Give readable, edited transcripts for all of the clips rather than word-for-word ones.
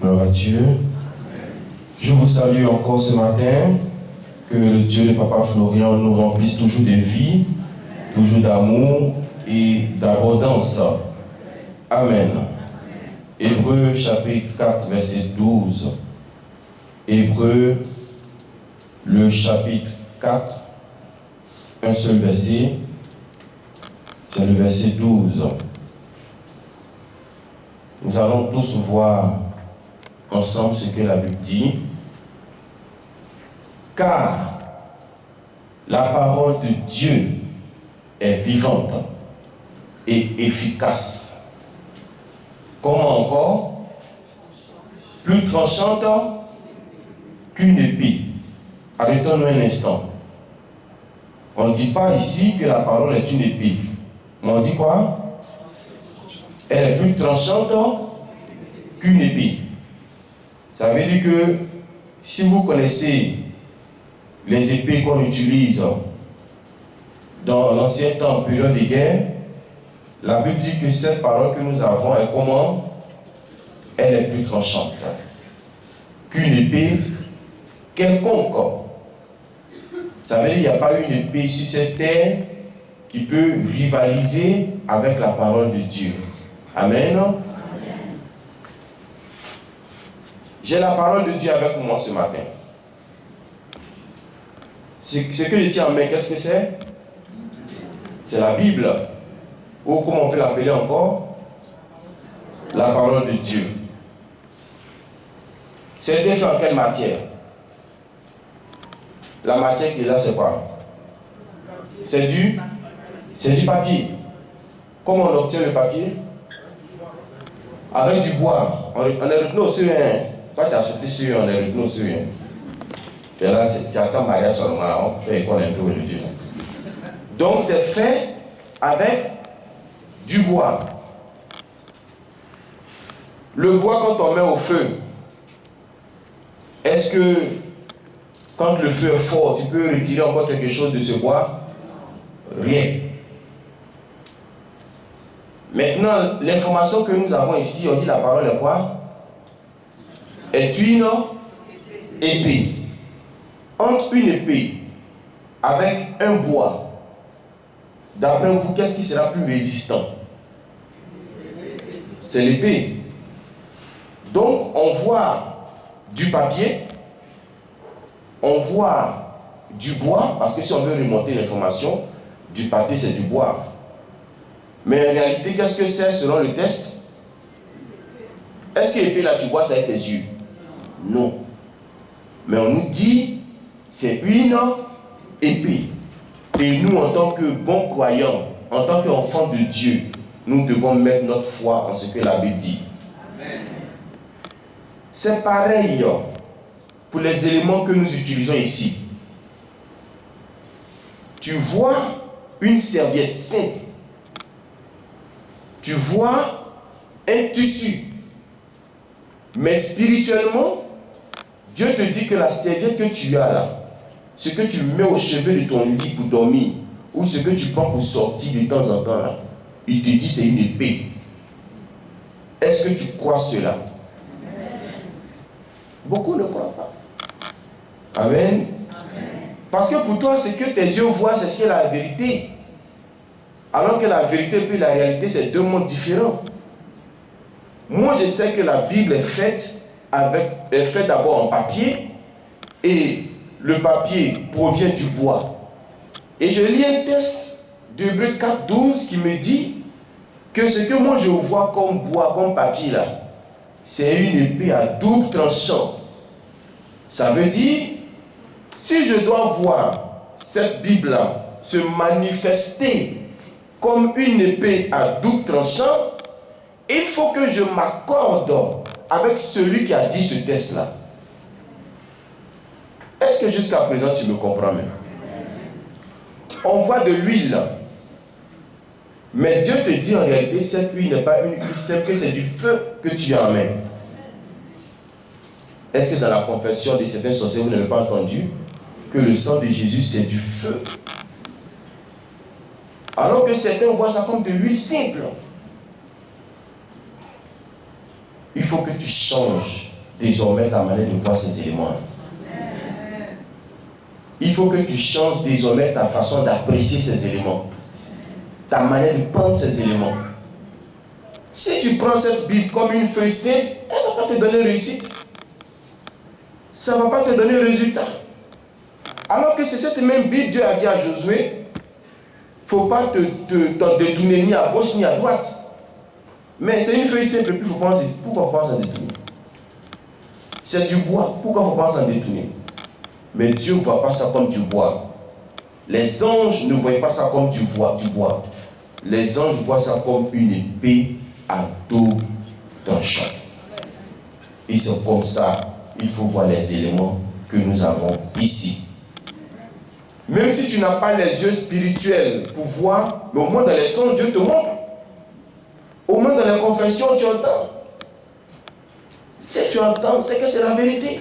Gloire à Dieu. Je vous salue encore ce matin. Que le Dieu de Papa Florian nous remplisse toujours de vie, toujours d'amour et d'abondance. Amen. Hébreux chapitre 4, verset 12. Hébreux, le chapitre 4, un seul verset, c'est le verset 12. Nous allons tous voir ensemble ce que la Bible dit. Car la parole de Dieu est vivante et efficace. Comment encore? Plus tranchante qu'une épée. Arrêtons-nous un instant. On ne dit pas ici que la parole est une épée. Mais on dit quoi? Elle est plus tranchante qu'une épée. Ça veut dire que si vous connaissez les épées qu'on utilise dans l'ancien temps, période de guerre, la Bible dit que cette parole que nous avons est comment? Elle est plus tranchante qu'une épée quelconque. Ça veut dire qu'il n'y a pas une épée sur cette terre qui peut rivaliser avec la parole de Dieu. Amen. J'ai la parole de Dieu avec moi ce matin. Ce que je tiens en main, qu'est-ce que c'est? C'est la Bible. Ou comment on peut l'appeler encore? La parole de Dieu. C'est fait en quelle matière? La matière qui est là, c'est quoi? C'est du papier. Comment on obtient le papier? Avec du bois. On est retenu sur un. Toi, tu as sauté sur un, on est retenu sur un. Et là, tu attends mariage seulement, on fait école un peu aujourd'hui. Donc, c'est fait avec du bois. Le bois, quand on met au feu, est-ce que quand le feu est fort, tu peux retirer encore quelque chose de ce bois? Rien. Maintenant, l'information que nous avons ici, on dit la parole est quoi? Est une épée. Entre une épée avec un bois, d'après vous, qu'est-ce qui sera plus résistant? C'est l'épée. Donc, on voit du papier, on voit du bois, parce que si on veut remonter l'information, du papier c'est du bois. Mais en réalité, qu'est-ce que c'est selon le test? Est-ce que l'épée là, tu vois ça avec tes yeux? Non. Mais on nous dit, c'est une épée. Et nous, en tant que bons croyants, en tant qu'enfants de Dieu, nous devons mettre notre foi en ce que la Bible dit. Amen. C'est pareil pour les éléments que nous utilisons ici. Tu vois une serviette simple. Tu vois un tissu. Mais spirituellement, Dieu te dit que la serviette que tu as là, ce que tu mets au chevet de ton lit pour dormir, ou ce que tu prends pour sortir de temps en temps là, il te dit c'est une épée. Est-ce que tu crois cela? Beaucoup ne croient pas. Amen. Parce que pour toi, ce que tes yeux voient, c'est ce qui est la vérité. Alors que la vérité et la réalité, c'est deux mondes différents. Moi, je sais que la Bible est faite d'abord en papier, et le papier provient du bois. Et je lis un texte d'Hébreux 4, 12 qui me dit que ce que moi je vois comme bois, comme papier là, c'est une épée à double tranchant. Ça veut dire, si je dois voir cette Bible-là se manifester comme une épée à double tranchant, il faut que je m'accorde avec celui qui a dit ce texte-là. Est-ce que jusqu'à présent tu me comprends même? On voit de l'huile. Mais Dieu te dit en réalité, cette huile n'est pas une huile simple, que c'est du feu que tu as en main. Est-ce que dans la confession de certains sorciers, vous n'avez pas entendu que le sang de Jésus, c'est du feu? Alors que certains voient ça comme de l'huile simple. Il faut que tu changes désormais ta manière de voir ces éléments. Il faut que tu changes désormais ta façon d'apprécier ces éléments. Ta manière de prendre ces éléments. Si tu prends cette Bible comme une feuille simple, elle ne va pas te donner réussite. Ça ne va pas te donner résultat. Alors que c'est cette même Bible, Dieu a dit à Josué, il ne faut pas t'en détourner ni à gauche ni à droite. Mais c'est une feuille simple, puis il faut penser, pourquoi il faut pas s'en détourner? C'est du bois, pourquoi il ne faut pas s'en détourner? Mais Dieu ne voit pas ça comme du bois. Les anges ne voient pas ça comme du bois. Les anges voient ça comme une épée à dos d'un champ. Et c'est comme ça, il faut voir les éléments que nous avons ici. Même si tu n'as pas les yeux spirituels pour voir, mais au moins dans les sons, Dieu te montre. Au moins dans les confessions, tu entends. Si tu entends, c'est que c'est la vérité.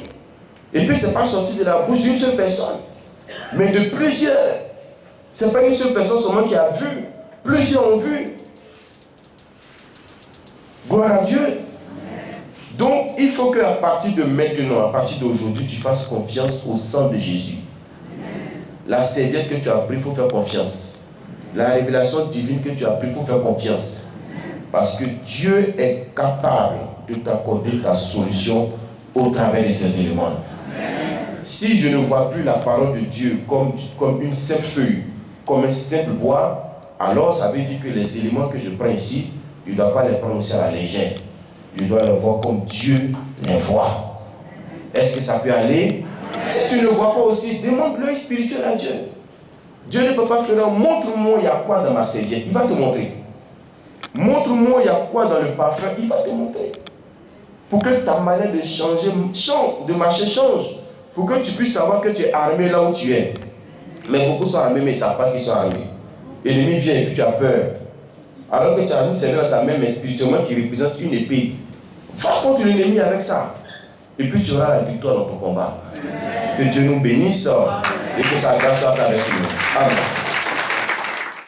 Et puis, ce n'est pas sorti de la bouche d'une seule personne, mais de plusieurs. Ce n'est pas une seule personne seulement qui a vu. Plusieurs ont vu. Gloire à Dieu. Donc, il faut qu'à partir de maintenant, à partir d'aujourd'hui, tu fasses confiance au sang de Jésus. La serviette que tu as pris, il faut faire confiance. La révélation divine que tu as pris, il faut faire confiance. Parce que Dieu est capable de t'accorder ta solution au travers de ces éléments. Si je ne vois plus la parole de Dieu comme une simple feuille, comme un simple bois, alors ça veut dire que les éléments que je prends ici, je ne dois pas les prendre aussi à la légère. Je dois les voir comme Dieu les voit. Est-ce que ça peut aller? Si tu ne vois pas aussi, demande l'œil spirituel à Dieu. Dieu ne peut pas faire, montre-moi il y a quoi dans ma serviette. Il va te montrer. Montre-moi il y a quoi dans le parfum. Il va te montrer. Pour que ta manière de changer, de marcher change. Pour que tu puisses savoir que tu es armé là où tu es. Mais beaucoup sont armés, mais ils ne savent pas qu'ils sont armés. L'ennemi vient et puis tu as peur. Alors que tu as une serviette dans ta main, mais spirituellement qui représente une épée. Va contre l'ennemi avec ça. Et puis tu auras la victoire dans ton combat. Que Dieu nous bénisse et que sa grâce soit avec nous. Amen.